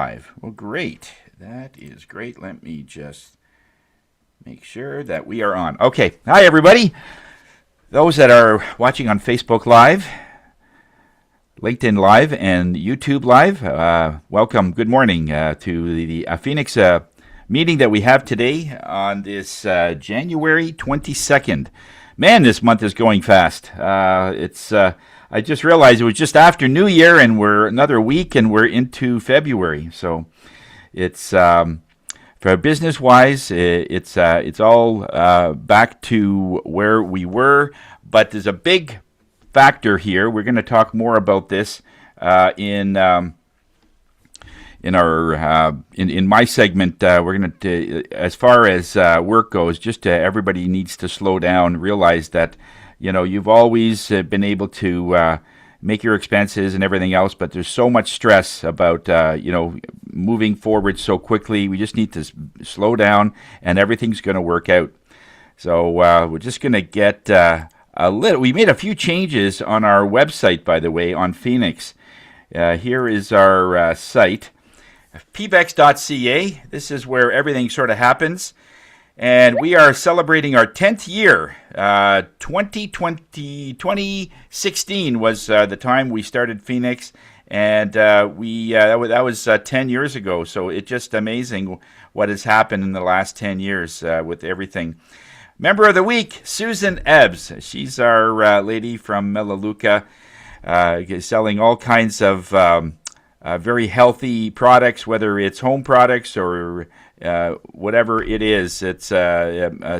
live. Well, great. That is great. Let me just make sure that we are on. Okay. Hi, everybody. Those that are watching on Facebook Live, LinkedIn Live, and YouTube Live, welcome. Good morning to the Phoenix meeting that we have today on this January 22nd. Man, this month is going fast. I just realized it was just after New Year, and we're another week, and we're into February. So it's for business-wise, it's all back to where we were. But there's a big factor here. We're going to talk more about this in our in my segment. We're going to, as far as work goes, just everybody needs to slow down, realize that you've always been able to make your expenses and everything else, but there's so much stress about moving forward so quickly. We just need to slow down, and everything's going to work out. So we're just going to get we made a few changes on our website, by the way, on Phoenix. Here is our site, pbex.ca. This is where everything sort of happens. And we are celebrating our 10th year. 2016 was the time we started Phoenix, and that was 10 years ago. So it's just amazing what has happened in the last 10 years with everything. Member of the week, Susan Ebbs. She's our lady from Melaleuca, selling all kinds of very healthy products, whether it's home products or whatever it is. It's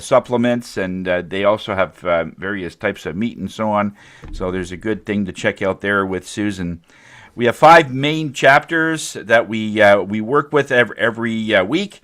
supplements, and they also have various types of meat and so on. So there's a good thing to check out there with Susan. We have 5 main chapters that we work with every week.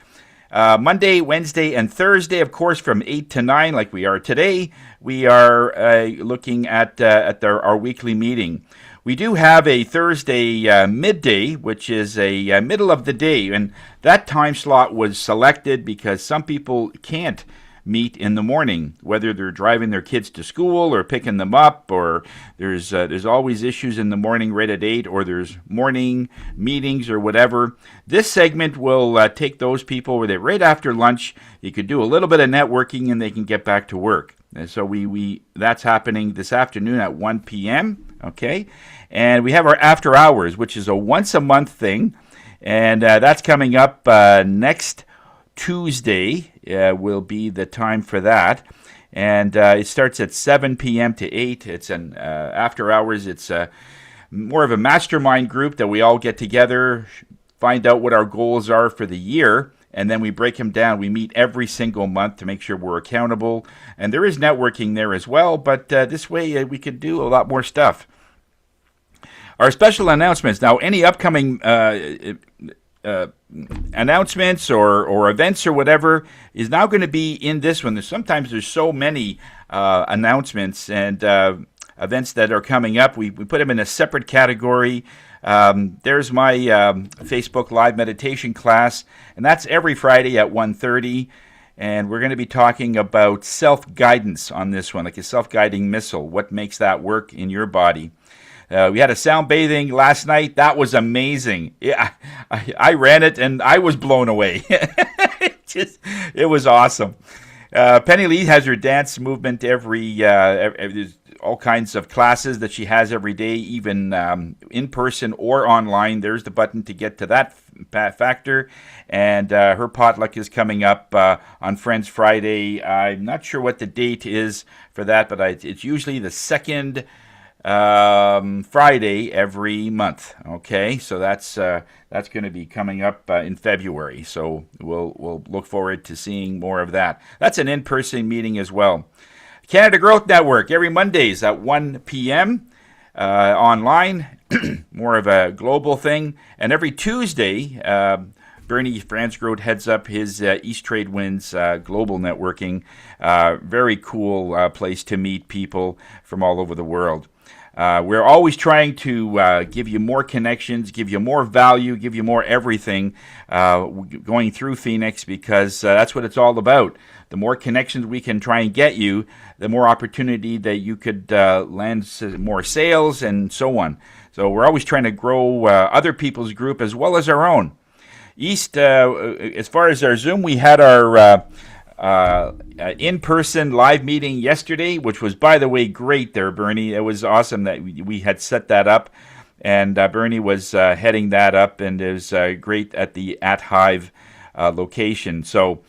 Monday, Wednesday, and Thursday, of course, from 8 to 9, like we are today, we are looking at our weekly meeting. We do have a Thursday midday, which is a middle of the day, and that time slot was selected because some people can't meet in the morning, whether they're driving their kids to school or picking them up, or there's always issues in the morning right at 8, or there's morning meetings or whatever. This segment will take those people where they're right after lunch. You could do a little bit of networking and they can get back to work. And so that's happening this afternoon at 1 p.m., okay? And we have our after hours, which is a once a month thing, and that's coming up next Tuesday. Will be the time for that, and it starts at 7 p.m. to 8. It's an after hours. It's more of a mastermind group that we all get together, find out what our goals are for the year, and then we break them down. We meet every single month to make sure we're accountable, and there is networking there as well, but this way we could do a lot more stuff. Our special announcements. Now, any upcoming announcements or events or whatever is now going to be in this one. Sometimes there's so many announcements and events that are coming up. We put them in a separate category. There's my Facebook Live meditation class, and that's every Friday at 1:30. And we're going to be talking about self-guidance on this one, like a self-guiding missile. What makes that work in your body? We had a sound bathing last night. That was amazing. Yeah, I ran it and I was blown away. It was awesome. Penny Lee has her dance movement there's all kinds of classes that she has every day, even in person or online. There's the button to get to that factor. And her potluck is coming up on Friends Friday. I'm not sure what the date is for that, but it's usually the second Friday every month. Okay, so that's going to be coming up in February. So we'll look forward to seeing more of that. That's an in-person meeting as well. Canada Growth Network every Mondays at 1 p.m. Online, more of a global thing, and every Tuesday. Bernie Fransgrove heads up his East Trade Winds global networking. Very cool place to meet people from all over the world. We're always trying to give you more connections, give you more value, give you more everything going through Phoenix, because that's what it's all about. The more connections we can try and get you, the more opportunity that you could land more sales and so on. So we're always trying to grow other people's group as well as our own. East, as far as our Zoom, we had our in-person live meeting yesterday, which was, by the way, great there, Bernie. It was awesome that we had set that up, and Bernie was heading that up, and it was great at the At Hive location. So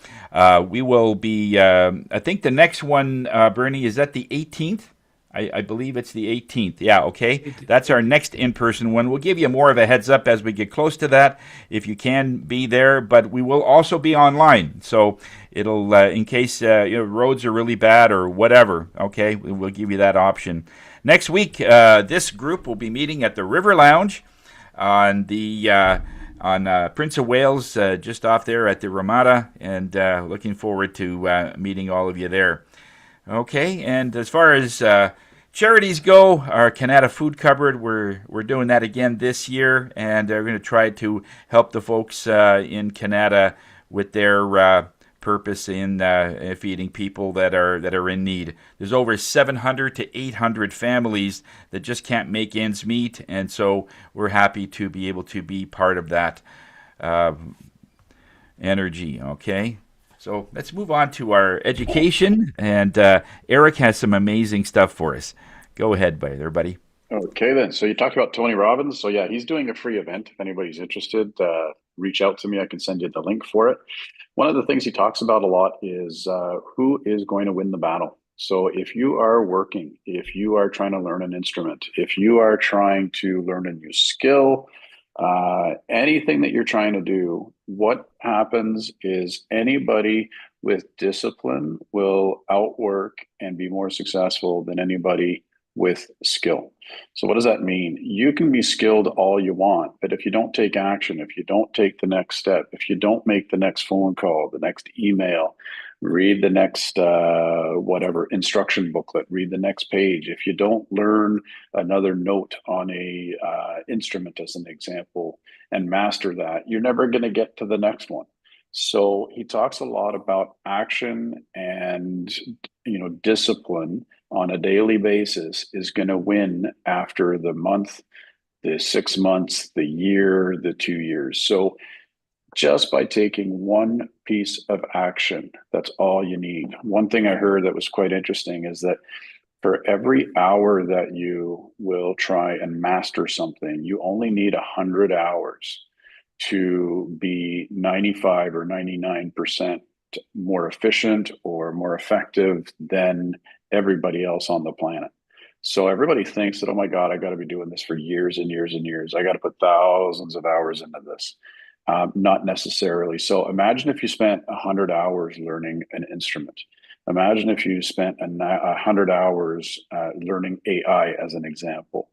we will be, I think the next one, Bernie, is that the 18th? I believe it's the 18th. Yeah, okay. That's our next in-person one. We'll give you more of a heads up as we get close to that, if you can be there. But we will also be online, so it'll in case roads are really bad or whatever. Okay, we'll give you that option. Next week, this group will be meeting at the River Lounge on the on Prince of Wales, just off there at the Ramada, and looking forward to meeting all of you there. Okay, and as far as charities go, our Canada Food Cupboard, we're doing that again this year, and we're going to try to help the folks in Canada with their purpose in feeding people that are in need. There's over 700 to 800 families that just can't make ends meet, and so we're happy to be able to be part of that energy. Okay. So let's move on to our education, and Eric has some amazing stuff for us. Go ahead, buddy. Okay, then. So you talked about Tony Robbins. So yeah, he's doing a free event. If anybody's interested, reach out to me. I can send you the link for it. One of the things he talks about a lot is who is going to win the battle. So if you are working, if you are trying to learn an instrument, if you are trying to learn a new skill, anything that you're trying to do, what happens is anybody with discipline will outwork and be more successful than anybody with skill. So what does that mean? You can be skilled all you want, but if you don't take action, if you don't take the next step, if you don't make the next phone call, the next email, read the next whatever instruction booklet, read the next page, if you don't learn another note on a instrument as an example and master that, you're never going to get to the next one. So he talks a lot about action, and discipline on a daily basis is going to win after the month, the 6 months, the year, the 2 years. So just by taking one piece of action, that's all you need. One thing I heard that was quite interesting is that for every hour that you will try and master something, you only need 100 hours to be 95 or 99% more efficient or more effective than everybody else on the planet. So everybody thinks that, oh my God, I got to be doing this for years and years and years. I got to put thousands of hours into this. Not necessarily. So imagine if you spent 100 hours learning an instrument. Imagine if you spent 100 hours learning AI as an example,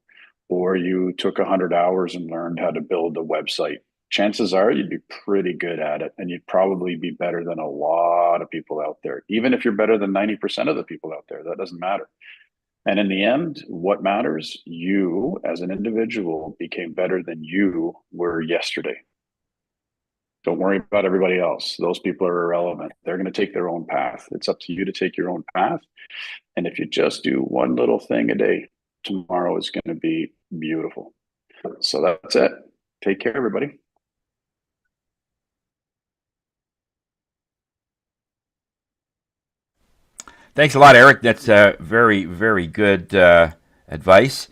or you took 100 hours and learned how to build a website. Chances are you'd be pretty good at it, and you'd probably be better than a lot of people out there. Even if you're better than 90% of the people out there, that doesn't matter. And in the end, what matters? You as an individual became better than you were yesterday. Don't worry about everybody else. Those people are irrelevant. They're going to take their own path. It's up to you to take your own path. And if you just do one little thing a day, tomorrow is going to be beautiful. So that's it. Take care, everybody. Thanks a lot, Eric. That's very, very good advice.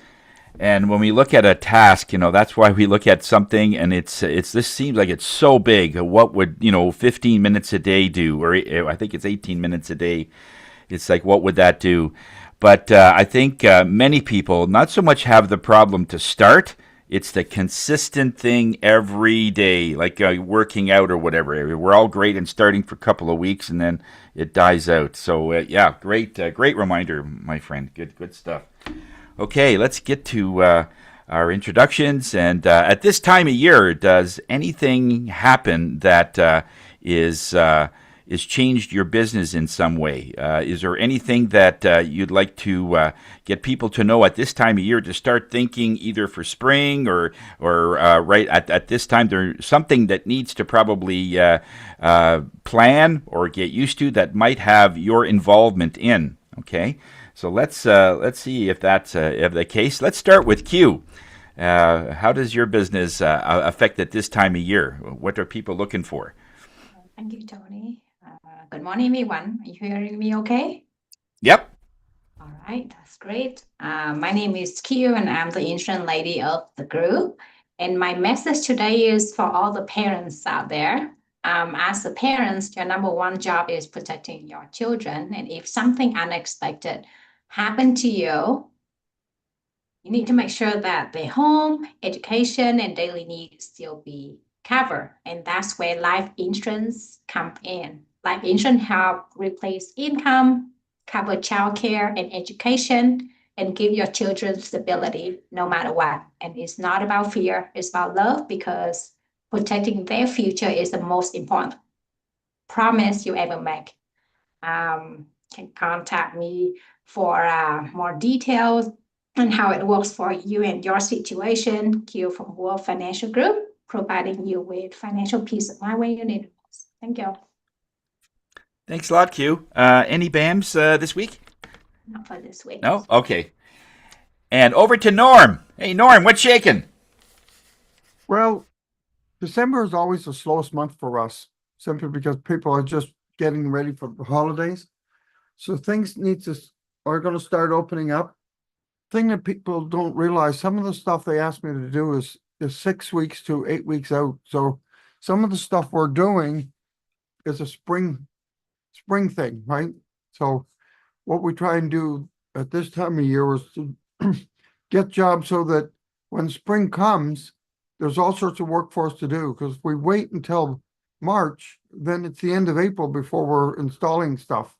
And when we look at a task, that's why we look at something, and it's this seems like it's so big. What would 15 minutes a day do? Or I think it's 18 minutes a day. It's like, what would that do? But I think many people not so much have the problem to start. It's the consistent thing every day, like working out or whatever. We're all great in starting for a couple of weeks, and then it dies out. So yeah, great reminder, my friend. Good stuff. Okay, let's get to our introductions. And at this time of year, does anything happen that is changed your business in some way? Is there anything that you'd like to get people to know at this time of year to start thinking either for spring or right at this time? There's something that needs to probably plan or get used to that might have your involvement in. Okay, so let's see if that's the case. Let's start with Q. How does your business affect at this time of year? What are people looking for? Thank you, Tony. Good morning, everyone. Are you hearing me okay? Yep. All right, that's great. My name is Q, and I'm the insurance lady of the group. And my message today is for all the parents out there. As the parents, your number one job is protecting your children. And if something unexpected happened to you, you need to make sure that their home, education, and daily needs still be covered. And that's where life insurance comes in. Life insurance help replace income, cover childcare and education, and give your children stability no matter what. And it's not about fear, it's about love because protecting their future is the most important promise you ever make. Can contact me for more details on how it works for you and your situation. Q from World Financial Group, providing you with financial peace of mind when you need it most. Thank you. Thanks a lot, Q. Any BAMs this week? Not for this week. No? Okay. And over to Norm. Hey, Norm, what's shaking? Well, December is always the slowest month for us, simply because people are just getting ready for the holidays. So things are going to start opening up. Thing that people don't realize, some of the stuff they asked me to do is 6 weeks to 8 weeks out. So some of the stuff we're doing is a spring thing, right? So what we try and do at this time of year is to get jobs so that when spring comes, there's all sorts of work for us to do. Because if we wait until March, then it's the end of April before we're installing stuff.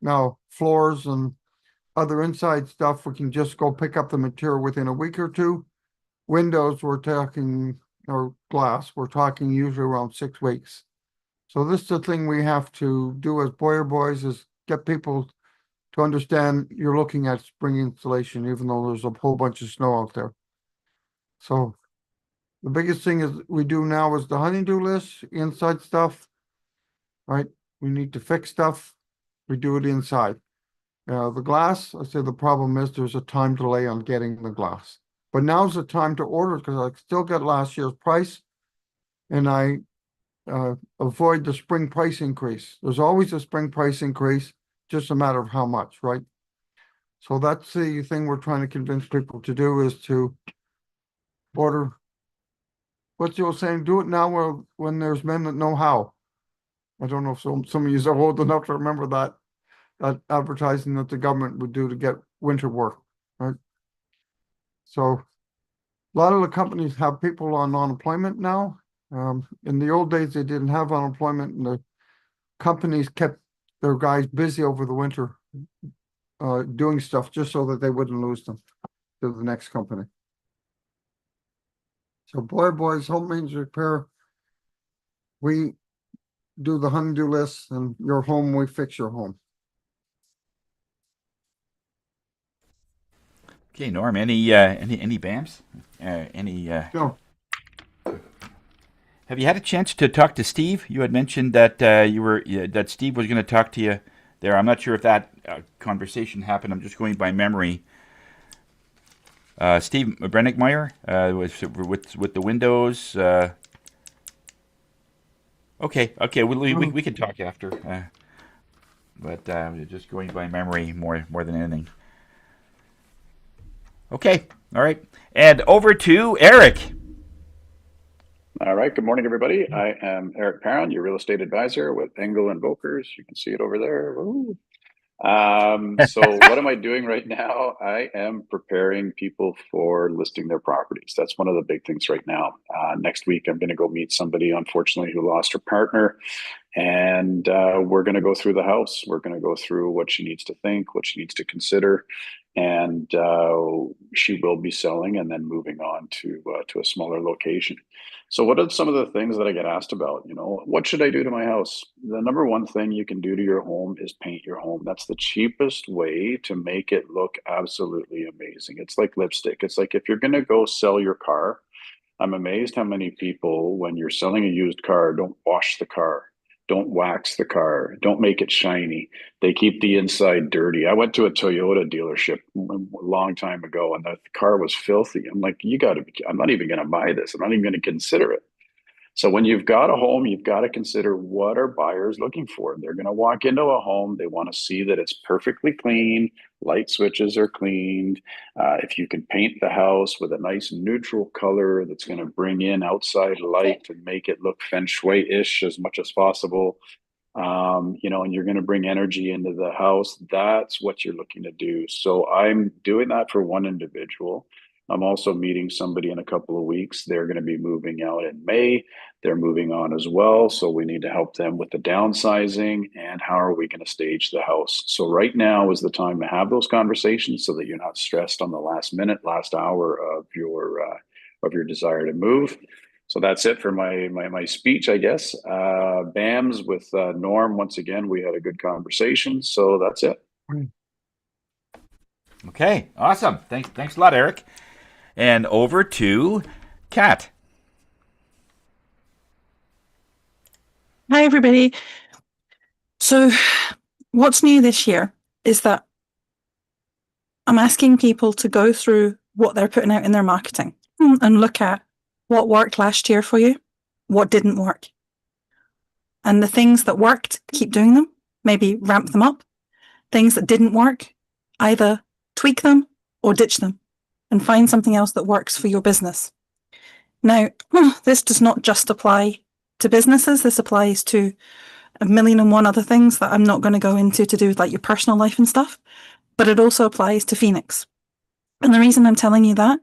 Now, floors and other inside stuff, we can just go pick up the material within a week or two. Windows, or glass, we're talking usually around 6 weeks. So this is the thing we have to do as Boyer Boys, is get people to understand you're looking at spring installation, even though there's a whole bunch of snow out there. So the biggest thing is we do now is the honeydew list, inside stuff, right? We need to fix stuff. We do it inside. The glass, I say the problem is there's a time delay on getting the glass. But now's the time to order because I still get last year's price and I avoid the spring price increase. There's always a spring price increase, just a matter of how much, right? So that's the thing we're trying to convince people to do, is to order. What you were saying, do it now when there's men that know how. I don't know if some of you are old enough to remember that advertising that the government would do to get winter work, right? So a lot of the companies have people on unemployment now. In the old days, they didn't have unemployment, and the companies kept their guys busy over the winter doing stuff just so that they wouldn't lose them to the next company. So Boyer Boys Home Maintenance Repair, we do the honeydew list, and your home, we fix your home. Okay, Norm. Any BAMs? Any? So Have you had a chance to talk to Steve? You had mentioned that that Steve was going to talk to you there. I'm not sure if that conversation happened. I'm just going by memory. Steve Brennickmeyer with the Windows. Okay. We can talk after. But just going by memory more than anything. Okay, all right, and over to Eric. All right. Good morning, everybody. I am Eric Parron, your real estate advisor with Engel and Volkers. You can see it over there. Woo. So what am I doing right now? I am preparing people for listing their properties. That's one of the big things right now. Next week, I'm going to go meet somebody, unfortunately, who lost her partner. And we're going to go through the house. We're going to go through what she needs to think, what she needs to consider. And she will be selling and then moving on to a smaller location. So what are some of the things that I get asked about? You know, what should I do to my house? The number one thing you can do to your home is paint your home. That's the cheapest way to make it look absolutely amazing. It's like lipstick. It's like if you're going to go sell your car, I'm amazed how many people, when you're selling a used car, don't wash the car, Don't wax the car. Don't make it shiny. They keep the inside dirty. I went to a Toyota dealership a long time ago, and the car was filthy. I'm like, you got to be, I'm not even going to buy this. I'm not even going to consider it. So when you've got a home, you've got to consider, what are buyers looking for? They're going to walk into a home. They want to see that it's perfectly clean. Light switches are cleaned. If you can paint the house with a nice neutral color that's going to bring in outside light and make it look feng shui-ish as much as possible, and you're going to bring energy into the house, that's what you're looking to do. So I'm doing that for one individual. I'm also meeting somebody in a couple of weeks. They're going to be moving out in May. They're moving on as well. So we need to help them with the downsizing and how are we going to stage the house. So right now is the time to have those conversations so that you're not stressed on the last minute, last hour of your desire to move. So that's it for my speech, I guess. BAMS with Norm, once again, we had a good conversation. So that's it. Okay, awesome. Thanks a lot, Eric. And over to Kat. Hi, everybody. So what's new this year is that I'm asking people to go through what they're putting out in their marketing and look at what worked last year for you, what didn't work. And the things that worked, keep doing them, maybe ramp them up. Things that didn't work, either tweak them or ditch them and find something else that works for your business. Now, this does not just apply to businesses. This applies to 1,000,001 other things that I'm not going to go into to do with like your personal life and stuff, but it also applies to Phoenix. And the reason I'm telling you that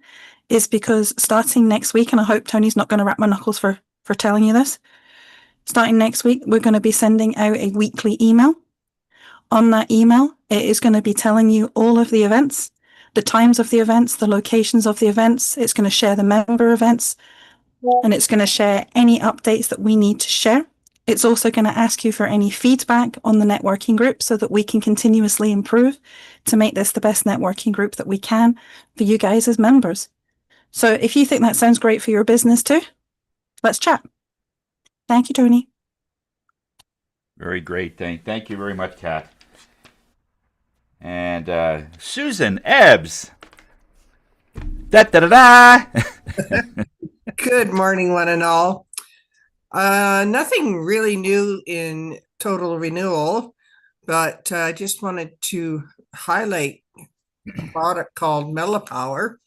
is because starting next week, and I hope Tony's not going to wrap my knuckles for telling you this, starting next week, we're going to be sending out a weekly email. On that email, it is going to be telling you all of the events, the times of the events, the locations of the events. It's going to share the member events, and it's going to share any updates that we need to share. It's also going to ask you for any feedback on the networking group so that we can continuously improve to make this the best networking group that we can for you guys as members. So if you think that sounds great for your business too, let's chat. Thank you, Tony. Very great. Thank you very much, Kat. And Susan Ebbs. Da-da-da-da! Good morning, one and all. Nothing really new in Total Renewal, but I just wanted to highlight a product called Mellopower.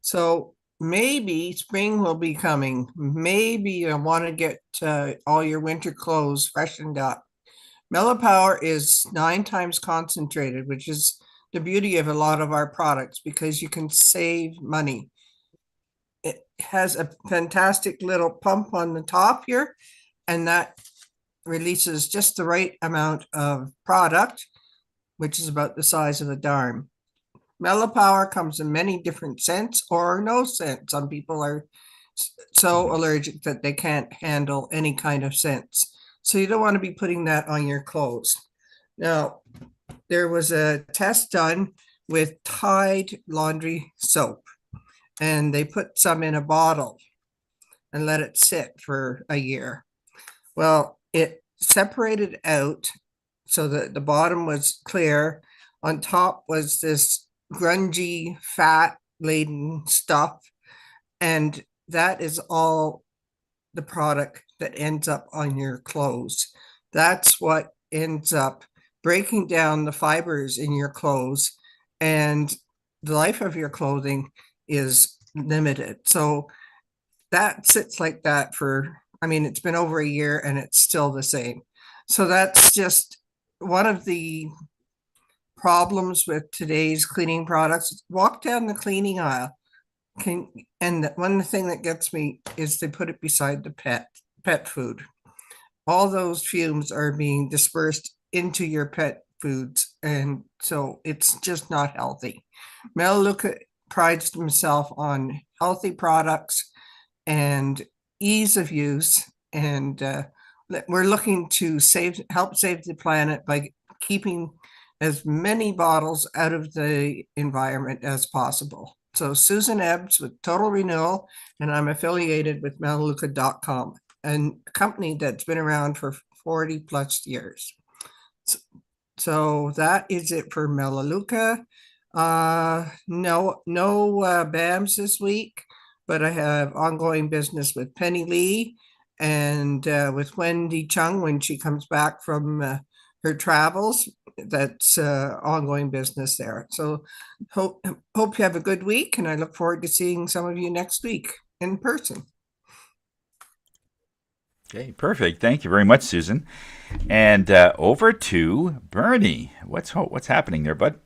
So maybe spring will be coming. Maybe you want to get all your winter clothes freshened up. Mellopower is 9 times concentrated, which is the beauty of a lot of our products because you can save money. It has a fantastic little pump on the top here, and that releases just the right amount of product, which is about the size of a dime. Mellopower comes in many different scents or no scent. Some people are so allergic that they can't handle any kind of scents. So you don't want to be putting that on your clothes. Now, there was a test done with Tide laundry soap, and they put some in a bottle and let it sit for a year. Well, it separated out so that the bottom was clear. On top was this grungy, fat-laden stuff, and that is all the product that ends up on your clothes. That's what ends up breaking down the fibers in your clothes, and the life of your clothing is limited. So that sits like that for, I mean, it's been over a year and it's still the same. So that's just one of the problems with today's cleaning products. Walk down the cleaning aisle. And one thing that gets me is they put it beside the pet food. All those fumes are being dispersed into your pet foods, and so it's just not healthy. Melaleuca prides himself on healthy products and ease of use, and we're looking to help save the planet by keeping as many bottles out of the environment as possible. So Susan Ebbs with Total Renewal, and I'm affiliated with melaleuca.com. a company that's been around for 40 plus years. So that is it for Melaleuca. No BAMs this week, but I have ongoing business with Penny Lee and with Wendy Chung when she comes back from her travels. That's ongoing business there. So hope you have a good week, and I look forward to seeing some of you next week in person. Okay, perfect. Thank you very much, Susan. And over to Bernie. What's happening there, bud?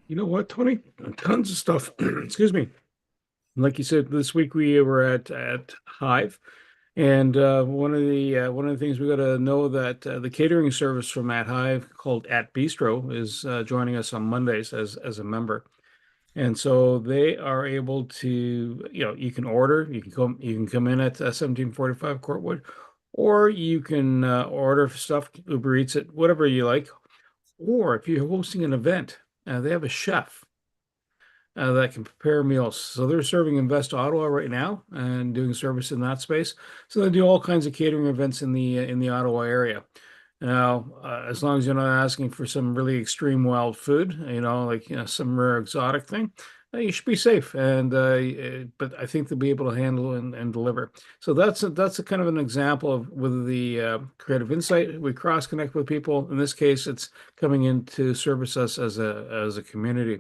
You know what, Tony? Tons of stuff. Excuse me. Like you said, this week we were at Hive, and one of the things we got to know that the catering service from at Hive called At Bistro is joining us on Mondays as a member. And so they are able to, you can order, you can come in at 1745 Courtwood, or you can order stuff, Uber Eats it, whatever you like. Or if you're hosting an event, they have a chef that can prepare meals. So they're serving in West Ottawa right now and doing service in that space. So they do all kinds of catering events in the Ottawa area. Now, as long as you're not asking for some really extreme wild food, like some rare exotic thing, you should be safe. And but I think they'll be able to handle and deliver. So that's a kind of an example of with the creative insight. We cross connect with people. In this case, it's coming in to service us as a community.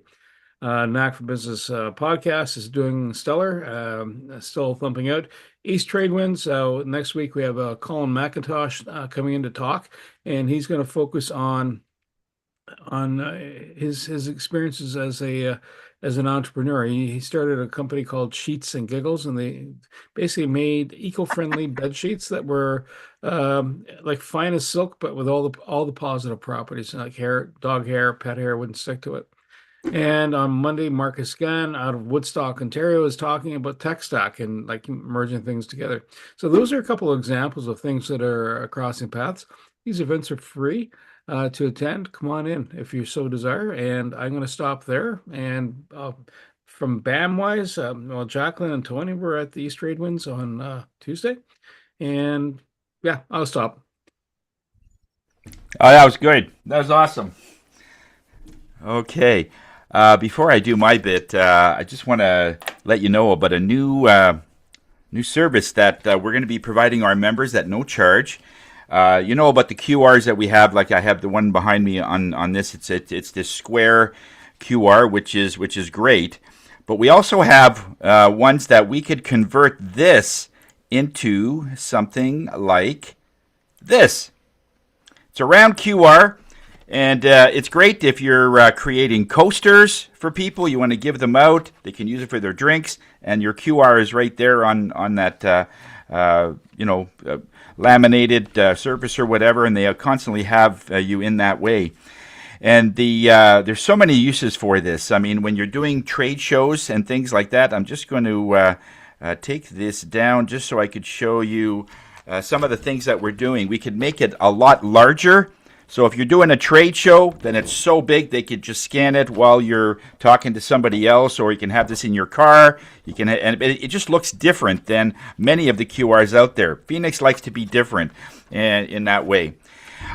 Knack for Business podcast is doing stellar, still thumping out. East Trade Winds, next week we have Colin McIntosh coming in to talk, and he's going to focus on his experiences as an entrepreneur. He started a company called Sheets and Giggles, and they basically made eco-friendly bed sheets that were like fine as silk, but with all the positive properties, like hair, dog hair, pet hair wouldn't stick to it. And on Monday, Marcus Gann out of Woodstock, Ontario, is talking about tech stack and like merging things together. So those are a couple of examples of things that are crossing paths. These events are free to attend. Come on in if you so desire. And I'm going to stop there. And from BAM wise, Jacqueline and Tony were at the East Trade Winds on Tuesday. And yeah, I'll stop. Oh, that was good. That was awesome. Okay. Before I do my bit, I just want to let you know about a new service that we're going to be providing our members at no charge. You know about the QRs that we have, like I have the one behind me on this. It's this square QR, which is great. But we also have ones that we could convert this into something like this. It's a round QR. And it's great if you're creating coasters for people. You want to give them out. They can use it for their drinks. And your QR is right there on that, laminated surface or whatever. And they constantly have you in that way. And there's so many uses for this. I mean, when you're doing trade shows and things like that, I'm just going to take this down just so I could show you some of the things that we're doing. We could make it a lot larger. So if you're doing a trade show, then it's so big they could just scan it while you're talking to somebody else, or you can have this in your car. You can, and it just looks different than many of the QRs out there. Phoenix likes to be different in that way.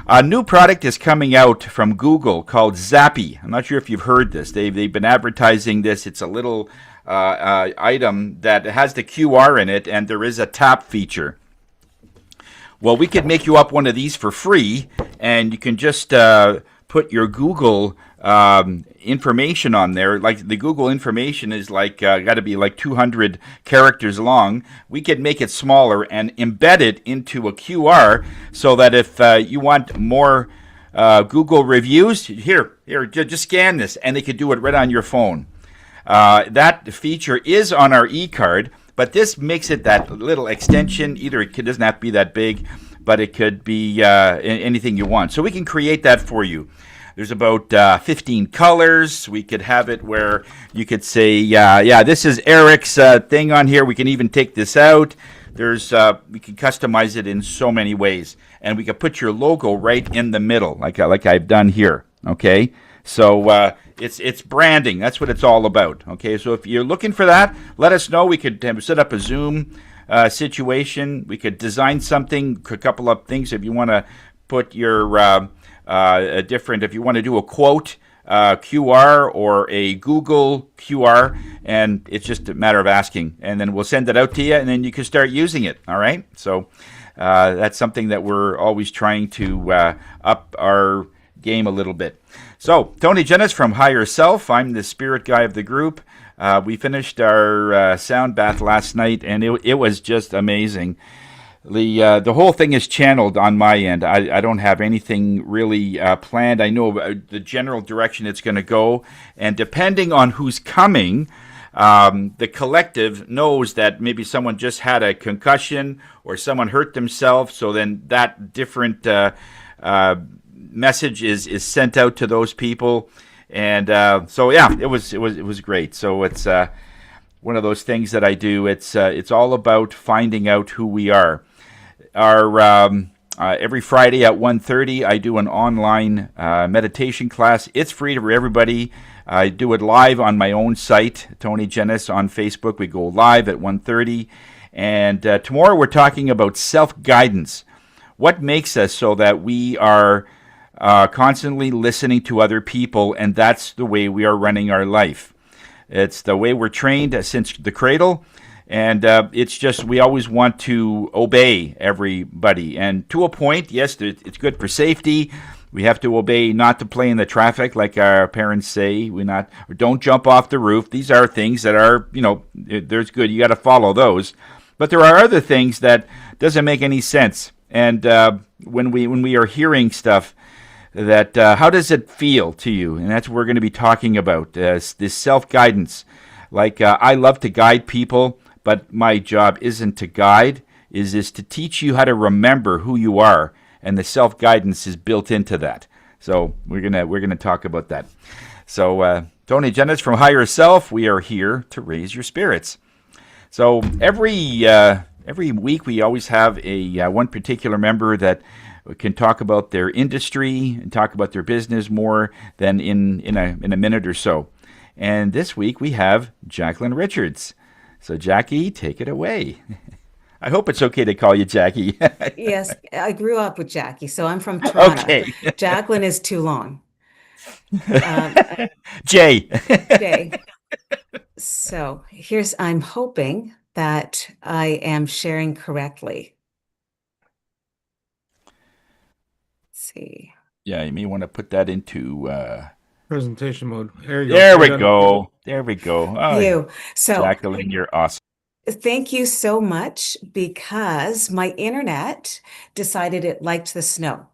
A new product is coming out from Google called Zappy. I'm not sure if you've heard this. They've been advertising this. It's a little item that has the QR in it, and there is a tap feature. Well, we could make you up one of these for free, and you can just put your Google information on there. Like the Google information is like got to be like 200 characters long. We could make it smaller and embed it into a QR so that if you want more Google reviews, here, just scan this, and they could do it right on your phone. That feature is on our e-card. But this makes it that little extension. Either it doesn't have to be that big, but it could be anything you want. So we can create that for you. There's about 15 colors. We could have it where you could say, this is Eric's thing on here. We can even take this out. We can customize it in so many ways. And we could put your logo right in the middle, like I've done here. Okay? So it's branding. That's what it's all about. Okay, so if you're looking for that, let us know. We could set up a Zoom situation. We could design something, a couple of things if you want to put your a different, if you want to do a quote QR or a Google QR, and it's just a matter of asking, and then we'll send it out to you, and then you can start using it. All right. So that's something that we're always trying to up our game a little bit. So Tony Jennis from Higher Self. I'm the spirit guy of the group. We finished our sound bath last night, and it was just amazing. The whole thing is channeled on my end. I don't have anything really planned. I know the general direction it's going to go, and depending on who's coming, the collective knows that maybe someone just had a concussion or someone hurt themselves. So then that different message is sent out to those people, and so yeah, it was great. So it's one of those things that I do. It's all about finding out who we are. Our every Friday at 1:30, I do an online meditation class. It's free to everybody. I do it live on my own site, Tony Jennis on Facebook. We go live at 1:30, and tomorrow we're talking about self-guidance. What makes us so that we are constantly listening to other people, and that's the way we are running our life. It's the way we're trained since the cradle. And it's just, we always want to obey everybody. And to a point, yes, it's good for safety. We have to obey not to play in the traffic, like our parents say. Or don't jump off the roof. These are things that are, there's good. You got to follow those. But there are other things that doesn't make any sense. And when we are hearing stuff, that how does it feel to you? And that's what we're going to be talking about, this self-guidance. Like I love to guide people. But my job isn't to guide, is to teach you how to remember who you are, and the self-guidance is built into that. So we're gonna talk about that. So Tony Jennis from Higher Self, we are here to raise your spirits. So every week we always have a one particular member that can talk about their industry and talk about their business more than in a minute or so. And this week we have Jacqueline Richards. So, Jackie, take it away. I hope it's okay to call you Jackie. Yes, I grew up with Jackie, so I'm from Toronto. Okay. Jacqueline is too long. Jay. Jay. So I'm hoping that I am sharing correctly. Let's see. Yeah, you may want to put that into Presentation mode. There you go. There we go. There we go. Oh, So Jacqueline, you're awesome. thank you so much, because my internet decided it liked the snow.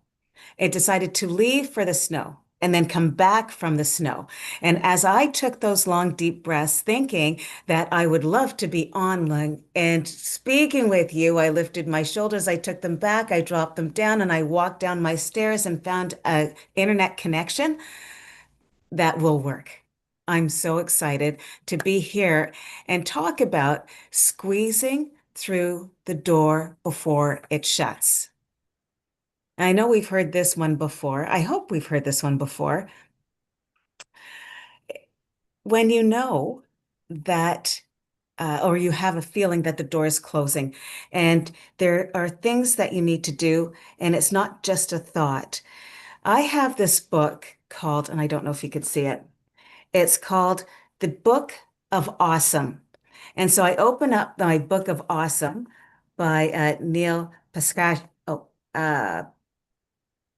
It decided to leave for the snow and then come back from the snow. And as I took those long, deep breaths, thinking that I would love to be online and speaking with you, I lifted my shoulders, I took them back, I dropped them down, and I walked down my stairs and found an internet connection that will work. I'm so excited to be here and talk about squeezing through the door before it shuts. I know we've heard this one before. I hope we've heard this one before. When you know that, or you have a feeling that the door is closing, and there are things that you need to do, and it's not just a thought. I have this book called, and I don't know if you could see it, it's called The Book of Awesome. And so I open up my Book of Awesome by Neil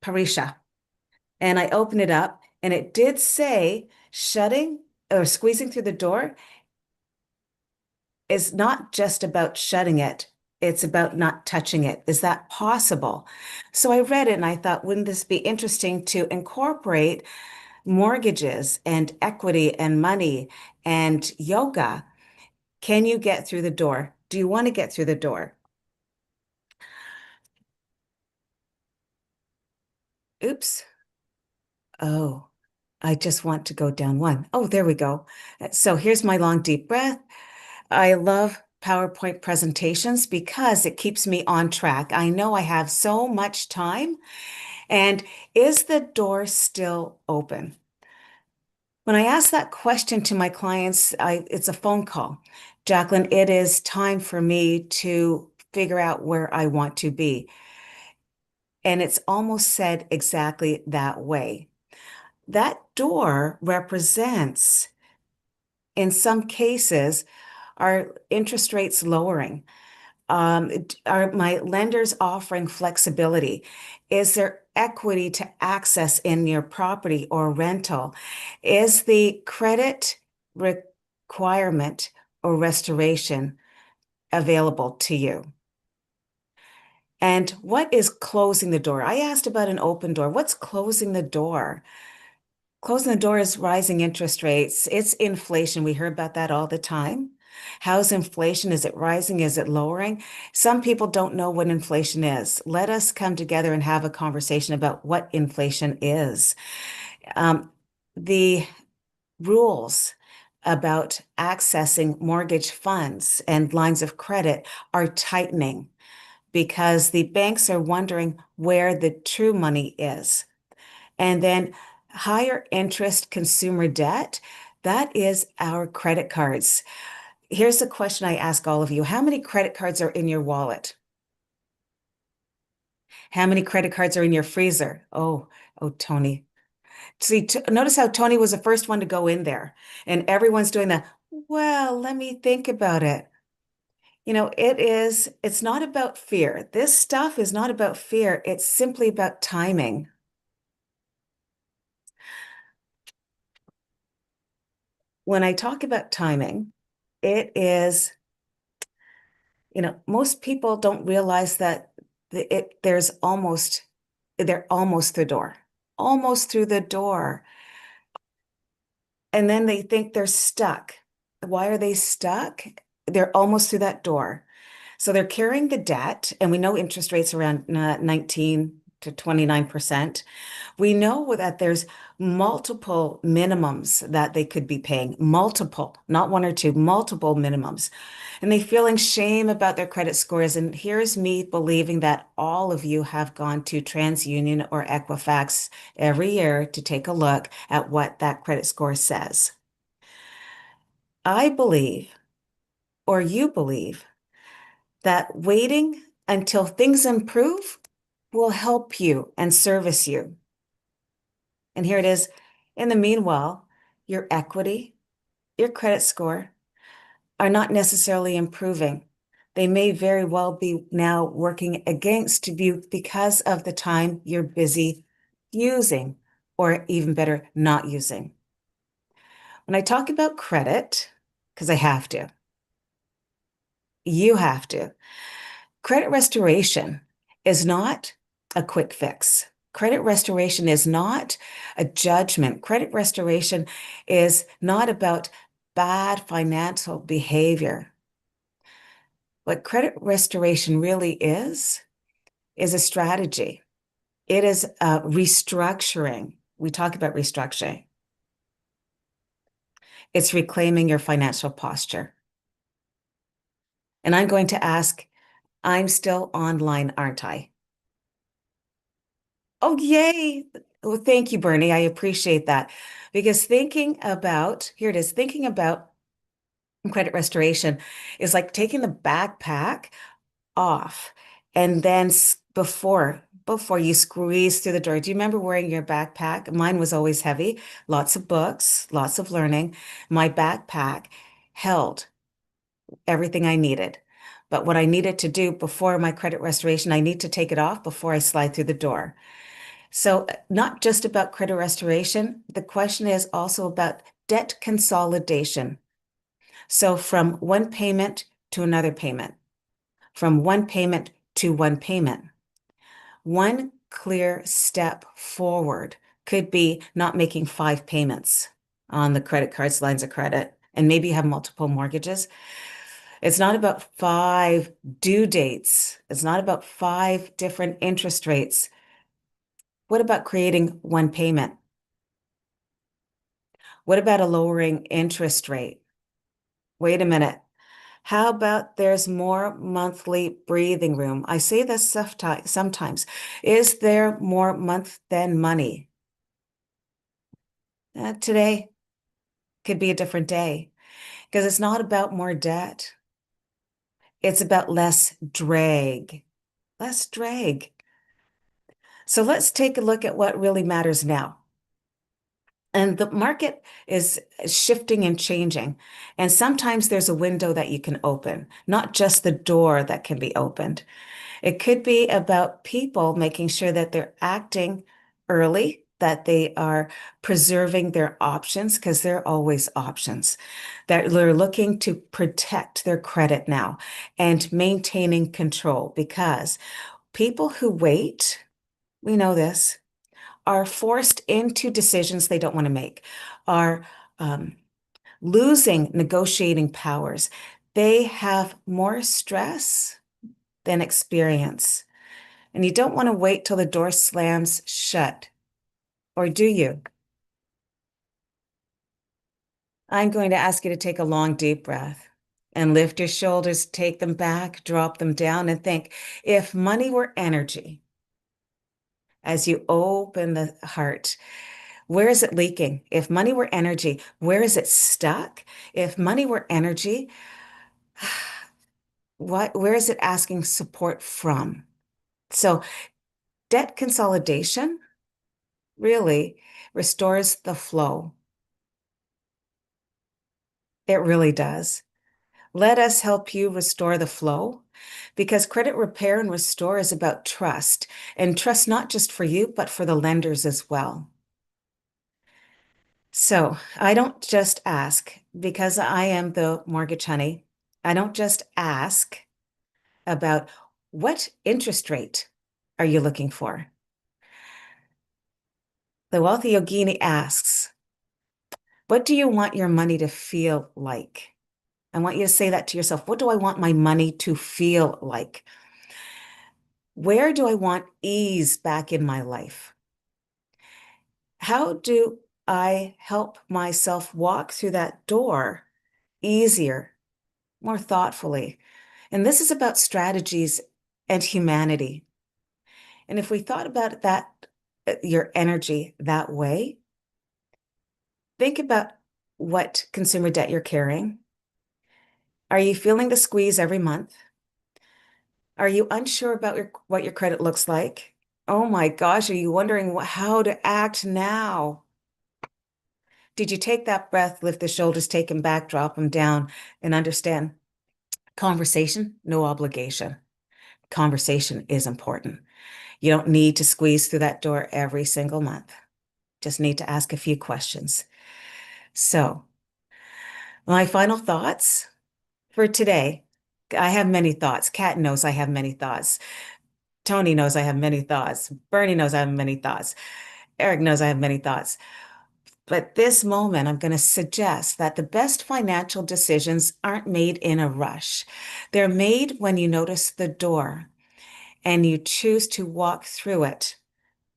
Parisha. And I open it up, and it did say shutting or squeezing through the door is not just about shutting it. It's about not touching it. Is that possible? So I read it and I thought, wouldn't this be interesting to incorporate mortgages and equity and money and yoga? Can you get through the door? Do you want to get through the door? Oops. Oh, I just want to go down one. Oh, there we go. So here's my long, deep breath. I love PowerPoint presentations because it keeps me on track. I know I have so much time. And is the door still open? When I ask that question to my clients, it's a phone call. Jacqueline, it is time for me to figure out where I want to be. And it's almost said exactly that way. That door represents, in some cases, our interest rates lowering. Are my lenders offering flexibility? Is there equity to access in your property or rental? Is the credit requirement or restoration available to you? And what is closing the door? I asked about an open door. What's closing the door? Closing the door is rising interest rates. It's inflation. We hear about that all the time. How's inflation? Is it rising? Is it lowering? Some people don't know what inflation is. Let us come together and have a conversation about what inflation is. The rules about accessing mortgage funds and lines of credit are tightening because the banks are wondering where the true money is. And then higher interest consumer debt, that is our credit cards. Here's the question I ask all of you. How many credit cards are in your wallet? How many credit cards are in your freezer? Oh, Tony. See, notice how Tony was the first one to go in there, and everyone's doing that. Well, let me think about it. It's not about fear. This stuff is not about fear. It's simply about timing. When I talk about timing, it is, most people don't realize that they're almost through the door. And then they think they're stuck. Why are they stuck? They're almost through that door. So they're carrying the debt, and we know interest rates around 19 to 29%. We know that there's multiple minimums that they could be paying, multiple, not one or two, multiple minimums. And they feeling shame about their credit scores. And here's me believing that all of you have gone to TransUnion or Equifax every year to take a look at what that credit score says. I believe, or you believe, that waiting until things improve will help you and service you. And here it is. In the meanwhile, your equity, your credit score are not necessarily improving. They may very well be now working against you because of the time you're busy using, or even better, not using. When I talk about credit, because I have to, you have to, credit restoration is not a quick fix. Credit restoration is not a judgment. Credit restoration is not about bad financial behavior. What credit restoration really is a strategy. It is restructuring. We talk about restructuring. It's reclaiming your financial posture. And I'm going to ask, I'm still online, aren't I? Oh, yay. Well, thank you, Bernie. I appreciate that. Because thinking about credit restoration is like taking the backpack off and then before you squeeze through the door. Do you remember wearing your backpack? Mine was always heavy, lots of books, lots of learning. My backpack held everything I needed. But what I needed to do before my credit restoration, I need to take it off before I slide through the door. So not just about credit restoration, the question is also about debt consolidation. So from one payment to another payment, from one payment to one payment. One clear step forward could be not making 5 payments on the credit cards, lines of credit, and maybe you have multiple mortgages. It's not about 5 due dates. It's not about 5 different interest rates. What about creating one payment? What about a lowering interest rate? Wait a minute. How about there's more monthly breathing room? I say this sometimes. Is there more month than money? Today could be a different day. because it's not about more debt. It's about less drag. Less drag. So let's take a look at what really matters now. And the market is shifting and changing. And sometimes there's a window that you can open, not just the door that can be opened. It could be about people making sure that they're acting early, that they are preserving their options, because there are always options, that they're looking to protect their credit now and maintaining control, because people who wait, we know this, are forced into decisions they don't want to make, are losing negotiating powers. They have more stress than experience. And you don't want to wait till the door slams shut. Or do you? I'm going to ask you to take a long, deep breath and lift your shoulders, take them back, drop them down, and think, if money were energy, as you open the heart, where is it leaking? If money were energy, where is it stuck? If money were energy, where is it asking support from? So debt consolidation really restores the flow. It really does. Let us help you restore the flow, because credit repair and restore is about trust, and trust not just for you, but for the lenders as well. So I don't just ask, because I am the mortgage honey, I don't just ask about what interest rate are you looking for. The wealthy yogini asks, what do you want your money to feel like? I want you to say that to yourself. What do I want my money to feel like? Where do I want ease back in my life? How do I help myself walk through that door easier, more thoughtfully? And this is about strategies and humanity. And if we thought about that, your energy that way, think about what consumer debt you're carrying. Are you feeling the squeeze every month? Are you unsure about what your credit looks like? Oh my gosh, are you wondering how to act now? Did you take that breath, lift the shoulders, take them back, drop them down, and understand? Conversation, no obligation. Conversation is important. You don't need to squeeze through that door every single month. Just need to ask a few questions. So, my final thoughts for today. I have many thoughts. Kat knows I have many thoughts. Tony knows I have many thoughts. Bernie knows I have many thoughts. Eric knows I have many thoughts. But this moment, I'm going to suggest that the best financial decisions aren't made in a rush. They're made when you notice the door and you choose to walk through it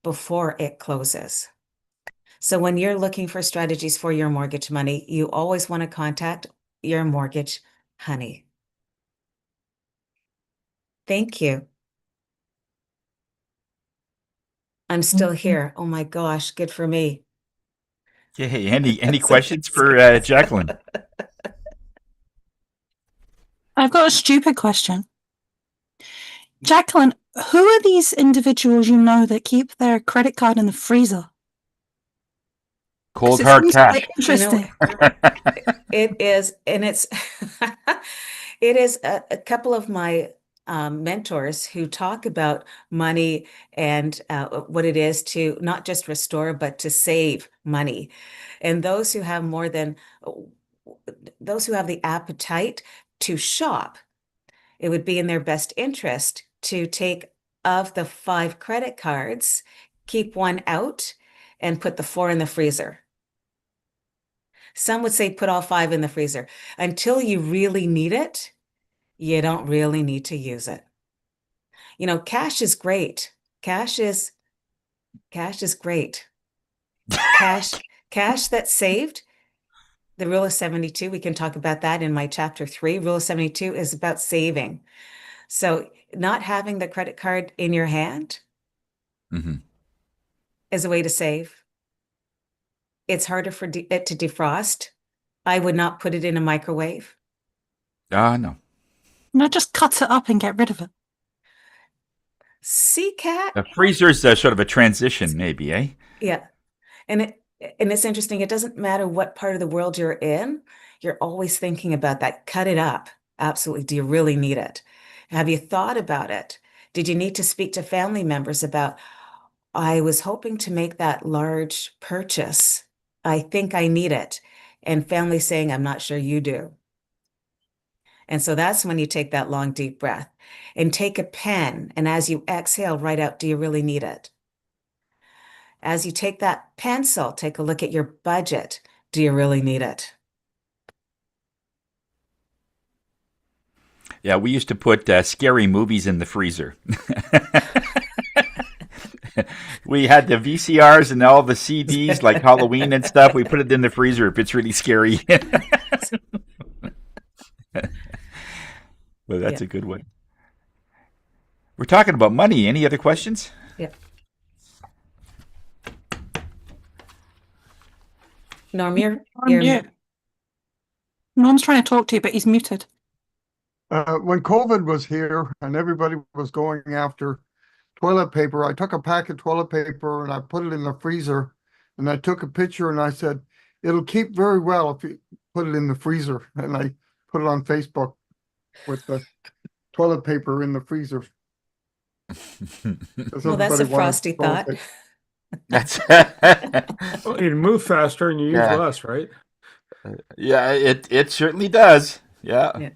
before it closes. So when you're looking for strategies for your mortgage money, you always want to contact your mortgage honey. Thank you. I'm still here. Oh my gosh, good for me. Okay, any questions for Jacqueline? I've got a stupid question. Jacqueline, who are these individuals you know that keep their credit card in the freezer? Cold 'Cause it hard seems cash. quite interesting. It is, and it's it is a couple of my mentors who talk about money and what it is to not just restore, but to save money. And those who have those who have the appetite to shop, it would be in their best interest to take of the 5 credit cards, keep one out and put the 4 in the freezer. Some would say put all 5 in the freezer. Until you really need it, you don't really need to use it. You know, cash is great. Cash is great. Cash that's saved. The rule of 72, we can talk about that in my chapter 3. Rule of 72 is about saving. So not having the credit card in your hand is a way to save. It's harder for it to defrost I would not put it in a microwave. No. No, just cut it up and get rid of it. See, Kat? The freezer's sort of a transition, maybe, eh? Yeah. And it's interesting. It doesn't matter what part of the world you're in. You're always thinking about that. Cut it up. Absolutely. Do you really need it? Have you thought about it? Did you need to speak to family members about, I was hoping to make that large purchase. I think I need it. And family saying, I'm not sure you do. And so that's when you take that long, deep breath and take a pen. And as you exhale, write out, do you really need it? As you take that pencil, take a look at your budget. Do you really need it? Yeah, we used to put scary movies in the freezer. We had the VCRs and all the CDs, like Halloween and stuff. We put it in the freezer if it's really scary. Well, that's a good one. We're talking about money. Any other questions? Yeah. Norm, you're Norm's trying to talk to you, but he's muted. When COVID was here and everybody was going after toilet paper, I took a pack of toilet paper and I put it in the freezer, and I took a picture and I said, it'll keep very well if you put it in the freezer. And I put it on Facebook with the toilet paper in the freezer. well, that's a frosty thought. That's Well, you move faster and you use less, right? yeah, it certainly does. Yeah.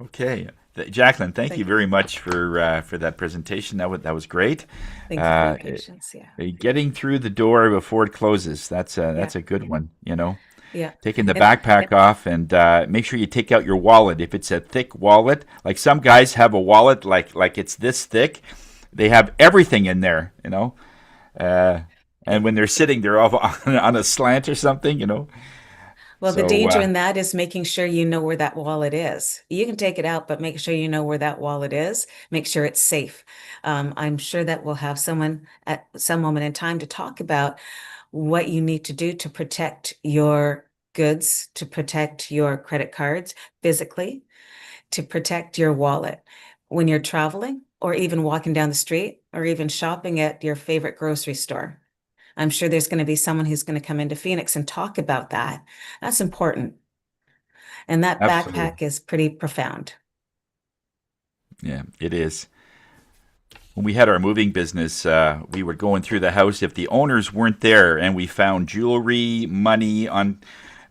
Okay, Jacqueline, thank you very much for that presentation. That was great. Thank you for your patience. Yeah. Getting through the door before it closes. That's a good one. You know. Yeah. Taking the backpack off, and make sure you take out your wallet. If it's a thick wallet, like some guys have a wallet like it's this thick, they have everything in there, you know. And when they're sitting, they're all on a slant or something, you know. Well, the danger in that is making sure you know where that wallet is. You can take it out, but make sure you know where that wallet is. Make sure it's safe. I'm sure that we'll have someone at some moment in time to talk about what you need to do to protect your goods, to protect your credit cards physically, to protect your wallet when you're traveling or even walking down the street or even shopping at your favorite grocery store. I'm sure there's going to be someone who's going to come into Phoenix and talk about that. That's important. And that backpack is pretty profound. Yeah, it is. When we had our moving business, we were going through the house. If the owners weren't there and we found jewelry, money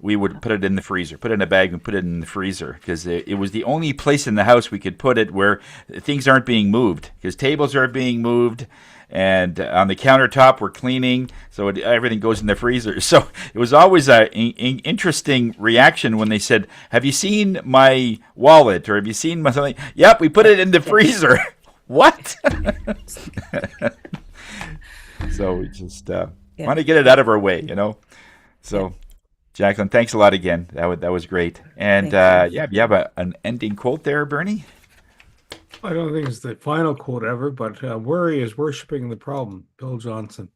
we would put it in the freezer, put it in a bag and put it in the freezer, because it was the only place in the house we could put it where things aren't being moved, because tables aren't being moved. And on the countertop, we're cleaning, so everything goes in the freezer. So it was always an interesting reaction when they said, have you seen my wallet, or have you seen my something? Yep, we put it in the freezer. What? So we just want to get it out of our way, you know. So, Jacqueline, thanks a lot again. That was great. And you have an ending quote there, Bernie? I don't think it's the final quote ever, but worry is worshiping the problem. Bill Johnson.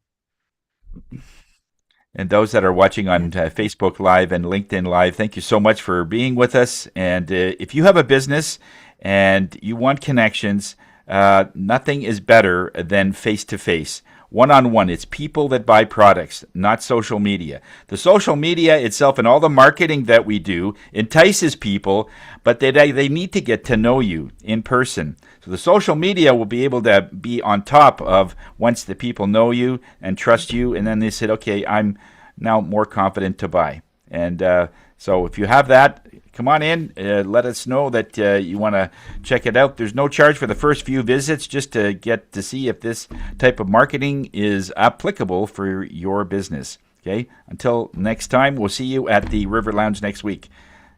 And those that are watching on Facebook Live and LinkedIn Live, thank you so much for being with us. And if you have a business and you want connections, nothing is better than face-to-face. One-on-one. It's people that buy products, not social media. The social media itself and all the marketing that we do entices people, but they need to get to know you in person. So the social media will be able to be on top of once the people know you and trust you, and then they said, okay, I'm now more confident to buy. And so if you have that, come on in. Let us know that you want to check it out. There's no charge for the first few visits, just to get to see if this type of marketing is applicable for your business. Okay? Until next time, we'll see you at the River Lounge next week.